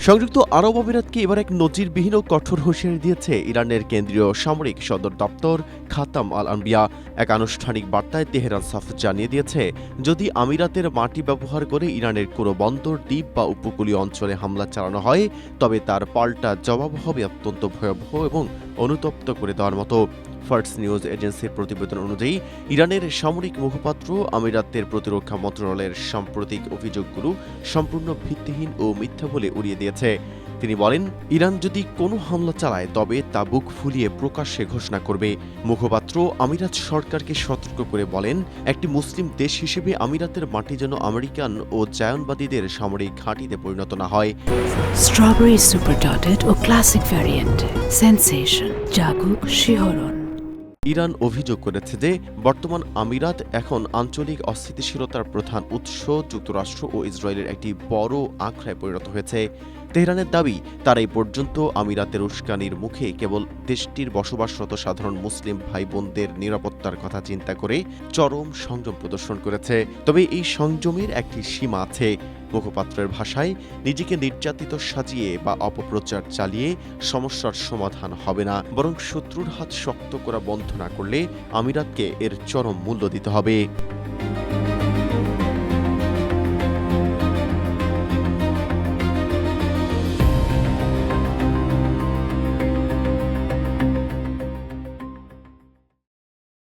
সংযুক্ত আরব আমিরাতকে এবার এক নজিরবিহীন ও কঠোর হুঁশিয়ারি দিয়েছে ইরানের কেন্দ্রীয় সামরিক সদর দপ্তর খাতাম আল আনবিয়া। এক আনুষ্ঠানিক বার্তায় তেহরান সাফ জানিয়ে দিয়েছে, যদি আমিরাতের মাটি ব্যবহার করে ইরানের কোনো বন্দর, দ্বীপ বা উপকূলীয় অঞ্চলে হামলা চালানো হয়, তবে তার পাল্টা জবাব হবে অত্যন্ত ভয়াবহ এবং অনুতপ্ত করে দেওয়ার মতো। ফার্স্ট নিউজ এজেন্সির প্রতিবেদন অনুযায়ী ইরানের সামরিক মুখপাত্র আমিরাতের প্রতিরক্ষা মন্ত্রণালয়ের সাম্প্রতিক অভিযোগগুলো সম্পূর্ণ ভিত্তিহীন ও মিথ্যা বলে উড়িয়ে দিয়েছে। তিনি বলেন, ইরান যদি কোনো হামলা চালায় তবে তা বুক ফুলিয়ে প্রকাশ্যে ঘোষণা করবে। মুখপাত্র আমিরাত সরকারকে সতর্ক করে বলেন, একটি মুসলিম দেশ হিসেবে আমিরাতের মাটি যেন আমেরিকান ও জায়নবাদীদের সামরিক ঘাঁটিতে পরিণত না হয়। স্ট্রবেরি সুপার ডটেড ও ক্লাসিক ভ্যারিয়েন্টে সেন্সেশন জাগুক শিহরণ। ইরান অভিযোগ করেছে যে বর্তমান আমিরাত এখন আঞ্চলিক অস্থিতিশীলতার প্রধান উৎস যুক্তরাষ্ট্র ও ইসরায়েলের একটি বড় আখড়ায় পরিণত হয়েছে। তেহরানের দাবি, তারা এই পর্যন্ত আমিরাতের উস্কানির মুখে কেবল দেশটির বসবাসরত সাধারণ মুসলিম ভাই বোনদের নিরাপত্তার কথা চিন্তা করে চরম সংযম প্রদর্শন করেছে। তবে এই সংযমের একটি সীমা আছে। মুখপাত্রের ভাষায়, নিজেকে নির্যাতিত সাজিয়ে বা অপপ্রচার চালিয়ে সমস্যার সমাধান হবে না, বরং শত্রুর হাত শক্ত করা বন্ধ না করলে আমিরাতকে এর চরম মূল্য দিতে হবে।